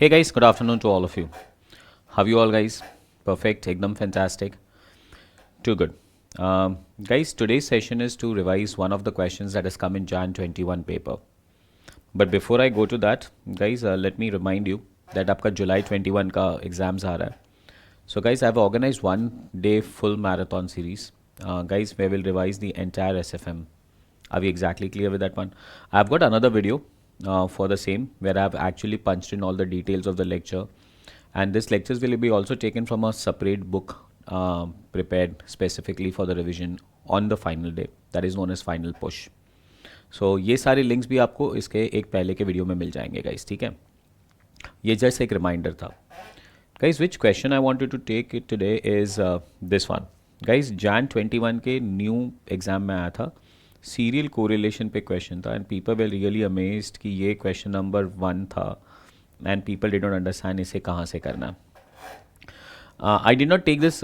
Hey guys, good afternoon to all of you. How you all guys? Perfect, ekdam fantastic. Too good. Guys, today's session is to revise one of the questions that has come in Jan 21 paper. But before I go to that, guys, let me remind you that आपका July 21 का exams आ रहा है. So guys, I've organized 1 day full marathon series. Guys, we will revise the entire SFM. Are we exactly clear with that one? I've got another video for the same where I've actually punched in all the details of the lecture, and this lectures will be also taken from a separate book prepared specifically for the revision on the final day, that is known as final push. So ये सारे links भी आपको इसके एक पहले के video में मिल जाएंगे गाइस, ठीक है. ये जस्ट एक रिमाइंडर था. Guys, which question I wanted to take it today is this one. Guys, Jan 21 के न्यू एग्जाम में आया था, सीरियल कोरिलेशन पे क्वेश्चन था, and people were really amazed कि ये क्वेश्चन नंबर 1 था and people did not understand इसे कहाँ से करना है. I did not take this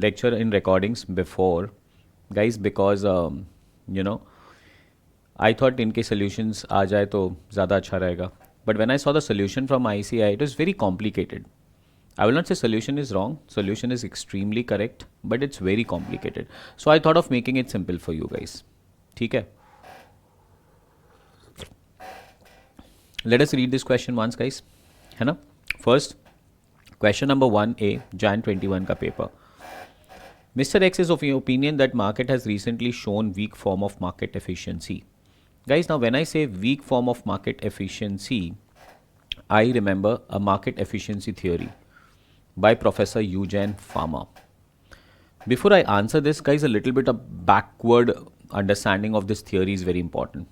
lecture in recordings before guys because you know I thought इनके सोल्यूशंस आ जाए तो ज़्यादा अच्छा रहेगा. But when I saw the solution from ICI, it is very complicated. I will not say solution is wrong. Solution is extremely correct, but it's very complicated. So I thought of making it simple for you guys. ठीक है? Let us read this question once, guys. है ना? First, question number 1A, Jan 21 का paper. Mr. X is of your opinion that market has recently shown weak form of market efficiency. Guys, now when I say weak form of market efficiency, I remember a market efficiency theory by Professor Eugene Fama. Before I answer this, guys, a little bit of backward understanding of this theory is very important.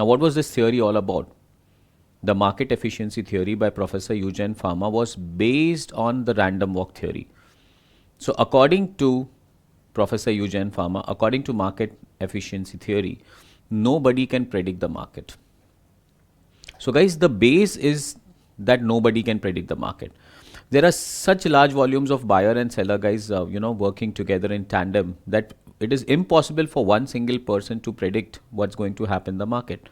Now, what was this theory all about? The market efficiency theory by Professor Eugene Fama was based on the random walk theory. So, according to Professor Eugene Fama, according to market efficiency theory, nobody can predict the market. So, guys, the base is that nobody can predict the market. There are such large volumes of buyer and seller guys, working together in tandem that it is impossible for one single person to predict what's going to happen in the market.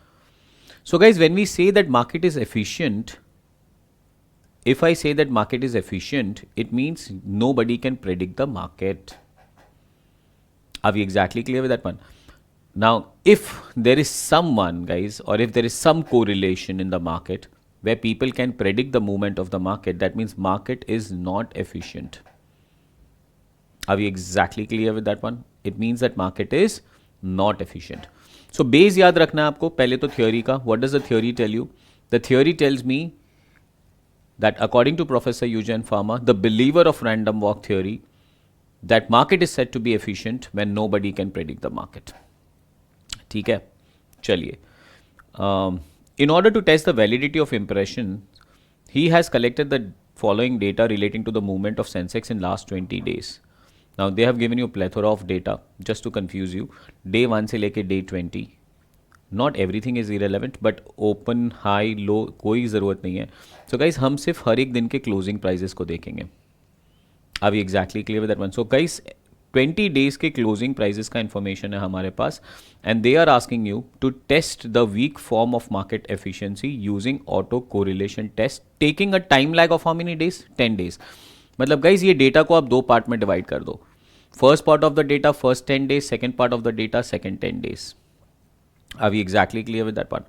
So guys, when we say that market is efficient, if I say that market is efficient, it means nobody can predict the market. Are we exactly clear with that one? Now, if there is someone, guys, or if there is some correlation in the market where people can predict the movement of the market, that means market is not efficient. Are we exactly clear with that one? It means that market is not efficient. So base याद रखना है आपको पहले तो theory का. What does the theory tell you? The theory tells me that according to Professor Eugene Fama, the believer of random walk theory, that market is said to be efficient when nobody can predict the market. ठीक है, चलिए. In order to test the validity of impression, he has collected the following data relating to the movement of Sensex in last 20 days. Now, they have given you a plethora of data just to confuse you. Day 1 से लेके day 20. Not everything is irrelevant, but open, high, low कोई ज़रूरत नहीं है. So guys, हम सिर्फ हर एक दिन के closing prices को देखेंगे. Are we exactly clear with that one? So guys, 20 days के closing prices का information है हमारे पास, and they are asking you to test the weak form of market efficiency using auto correlation test taking a time lag of how many days? 10 days. मतलब guys, ये data को आप दो part में divide कर दो. First part of the data first 10 days, second part of the data second 10 days. Are we exactly clear with that part?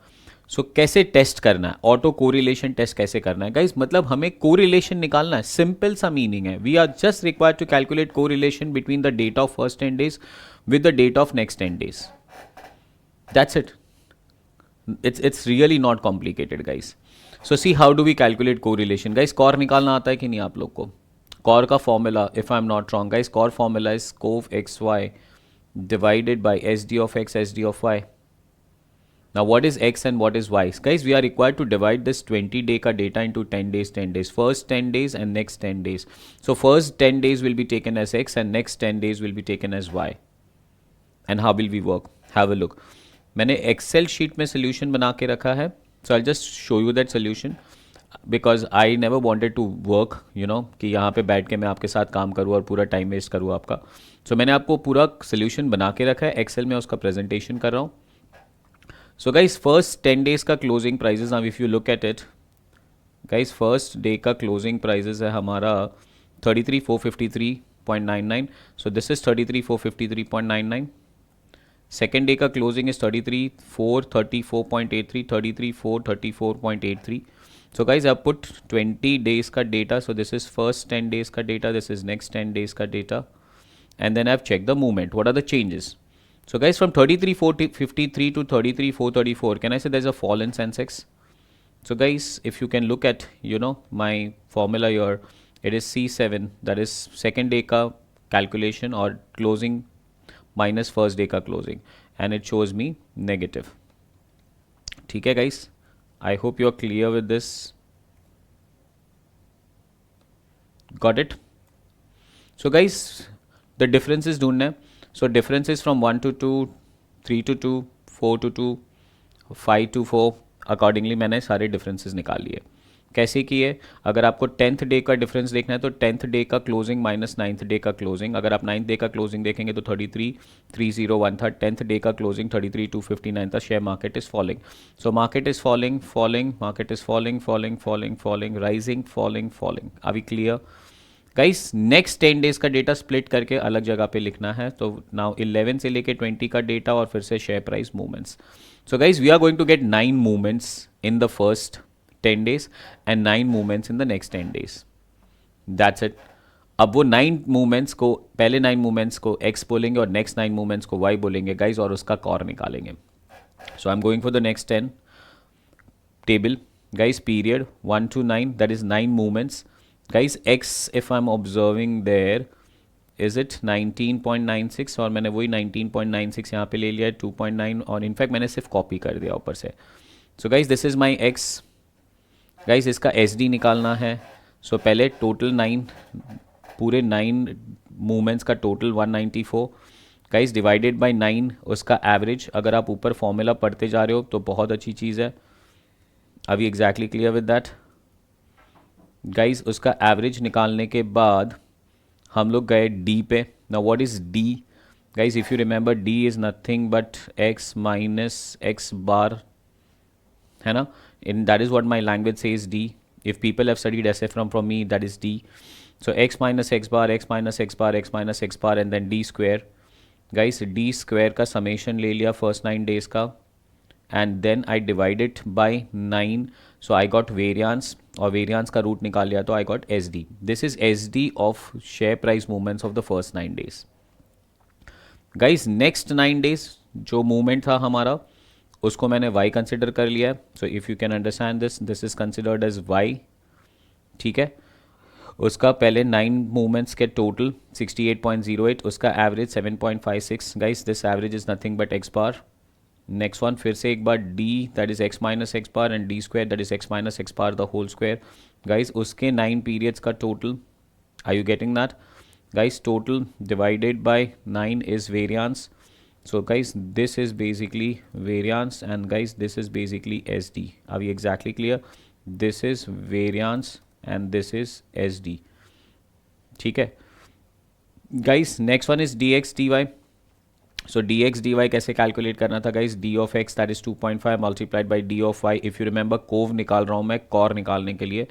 So कैसे test करना है, ऑटो कोरिलेशन टेस्ट कैसे करना है गाइज, मतलब हमें कोरिलेशन निकालना है. सिंपल सा मीनिंग है, we are just required to calculate correlation between the data of first 10 days with the data of next 10 days. That's it. It's really not complicated, guys. So see, how do we calculate correlation, guys? COR निकालना आता है कि नहीं आप लोग को? COR का formula, if I'm not wrong, guys, COR formula is COV XY divided by SD of X, SD of Y. Now, what is X and what is Y? Guys, we are required to divide this 20 day ka data into 10 days, 10 days. First 10 days and next 10 days. So, first 10 days will be taken as X and next 10 days will be taken as Y. And how will we work? Have a look. मैंने Excel sheet में solution बना के रखा है. So, I'll just show you that solution. Because I never wanted to work, कि यहाँ पे बैठ के मैं आपके साथ काम करूँ और पूरा टाइम वेस्ट करूँ आपका. So, मैंने आपको पूरा solution बना के रखा है. Excel में उसका presentation कर रहा हूँ. So guys, first 10 days का closing prices, now if you look at it, guys first day का क्लोजिंग प्राइजेस है हमारा 33,453.99, so this is 33,453.99. Second day का closing is 33,434.83, 33,434.83. So guys, I've put 20 days ka data. So this is first 10 days ka data. This is next 10 days ka data. And then I've checked the movement. What are the changes? So guys, from 33,453 to 33,434, can I say there's a fall in Sensex? So guys, if you can look at, my formula here, it is C7, that is second day ka calculation or closing minus first day ka closing, and it shows me negative. ठीक है guys, I hope you're clear with this. Got it? So guys, the differences ढूंढना है. So differences from 1 to 2, 3 to 2, 4 to 2, 5 to 4, accordingly मैंने सारे differences निकाल लिए. कैसे किए? अगर आपको 10th डे का डिफरेंस देखना है तो 10th डे का क्लोजिंग माइनस 9th डे का क्लोजिंग. अगर आप 9th डे का क्लोजिंग देखेंगे तो 33,301 था. 10th डे का क्लोजिंग 33,259 था. Share market is falling. So market is falling, market is falling, rising, falling. Are we clear? Guys, next 10 days का डेटा स्प्लिट करके अलग जगह पे लिखना है. तो नाउ 11 से लेके 20 का डेटा और फिर से share price movements. So guys, we are going to get 9 movements in the first 10 days and 9 movements in the next 10 days. That's it. अब वो 9 movements को, पहले 9 movements को X बोलेंगे और next 9 movements को Y बोलेंगे guys, और उसका core निकालेंगे. So I'm going for the next 10 table. Guys, period 1 to 9, that is 9 movements. Guys, X if I'm observing there, is it 19.96, और मैंने वही 19.96 यहाँ पे ले लिया है 2.9, और इनफैक्ट मैंने सिर्फ कॉपी कर दिया ऊपर से. So guys, this is my X. Guys, इसका SD निकालना है. सो पहले टोटल 9, पूरे 9 मूवमेंट्स का टोटल 194. गाइस, डिवाइडेड बाय 9 उसका एवरेज. अगर आप ऊपर फॉर्मूला पढ़ते जा रहे हो तो बहुत अच्छी चीज़ है. अभी exactly clear with that? Guys, उसका एवरेज निकालने के बाद हम लोग गए D पे. Now what is D? Guys, if you remember, D is nothing but X minus X बार, है ना? In that is what my language says D. If people have studied SF from me, that is D. So X minus X bar, X minus X bar, X minus X bar, and then D square. Guys, D square का summation ले लिया first 9 days का, and then I divide it by 9. So I got variance, और variance का root निकाल लिया तो I got SD. This is SD of share price movements of the first 9 days. Guys, next 9 days जो movement था हमारा, उसको मैंने y कंसिडर कर लिया है. So if you can understand this is considered as y. ठीक है, उसका पहले 9 मूवमेंट्स के टोटल 68.08, उसका average 7.56. Guys, this average is nothing but x bar. Next one फिर से एक बार d, that is x minus x bar, and d square, that is x minus x bar the whole square. Guys, उसके 9 periods का total, are you getting that? Guys, total divided by 9 is variance. So guys, this is basically variance, and guys, this is basically SD. Are we exactly clear? This is variance and this is SD. ठीक है guys, next one is dx dy. So dx dy कैसे calculate करना था guys? d of x, that is 2.5 multiplied by d of y. If you remember, cov निकाल रहा हूँ मैं core निकालने के लिए.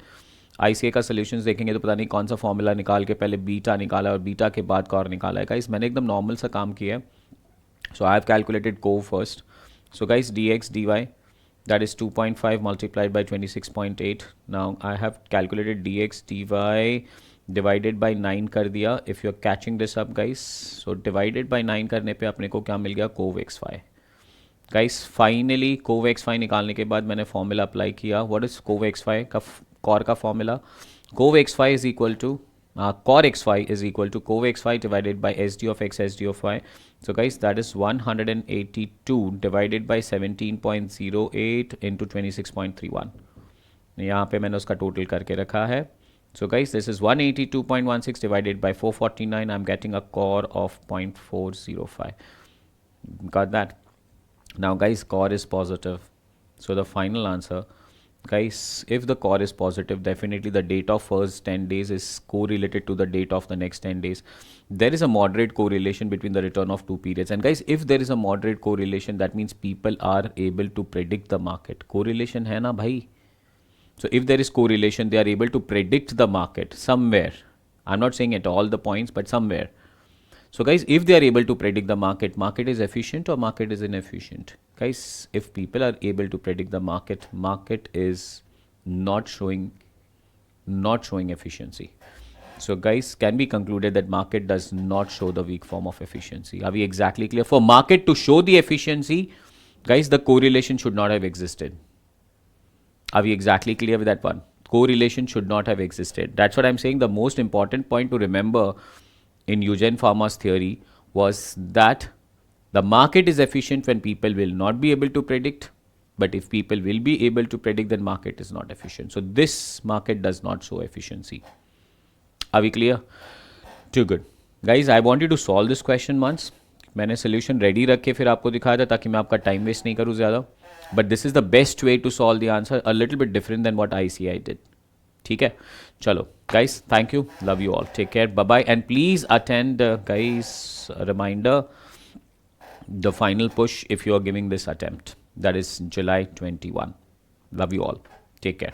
ICA का सोल्यूशंस देखेंगे तो पता नहीं कौन सा फॉर्मूला निकाल के पहले बीटा निकाला और बीटा के बाद कॉर निकाला है. गाइस, मैंने एकदम नॉर्मल सा काम किया है. So I have calculated COV first. So guys, dx dy, that is 2.5 multiplied by 26.8. Now I have calculated dx dy divided by 9 कर दिया. If you're catching this up guys, so divided by 9 करने पे अपने को क्या मिल गया? COV xy. Guys, finally COV xy निकालने के बाद मैंने फॉर्मूला अप्लाई किया. What is COV xy का कॉर का formula? COV xy is equal to core xy is equal to COV xy divided by SD of x, SD of y. So guys, that is 182 divided by 17.08 into 26.31. यहाँ पे मैंने उसका total करके रखा है. So guys, this is 182.16 divided by 449. I'm getting a core of 0.405. Got that? Now guys, core is positive. So the final answer, guys, if the core is positive, definitely the date of first 10 days is correlated to the date of the next 10 days. There is a moderate correlation between the return of two periods. And guys, if there is a moderate correlation, that means people are able to predict the market. Correlation है ना भाई? So if there is correlation, they are able to predict the market somewhere. I'm not saying at all the points, but somewhere. So guys, if they are able to predict the market, market is efficient or market is inefficient? Guys, if people are able to predict the market, market is not showing efficiency. So guys, can be concluded that market does not show the weak form of efficiency. Are we exactly clear? For market to show the efficiency, guys, the correlation should not have existed. Are we exactly clear with that one? Correlation should not have existed. That's what I'm saying. The most important point to remember in Eugen Pharma's theory was that the market is efficient when people will not be able to predict, but if people will be able to predict, then market is not efficient. So this market does not show efficiency. Are we clear? Too good. Guys, I want you to solve this question once. मैंने solution ready रखे फिर आपको दिखाया था ताकि मैं आपका time waste नहीं करूँ ज़्यादा. But this is the best way to solve the answer. A little bit different than what ICI did. ठीक है, चलो guys, thank you, love you all, take care, bye bye, and please attend guys, a reminder, the final push if you are giving this attempt, that is July 21. Love you all, take care.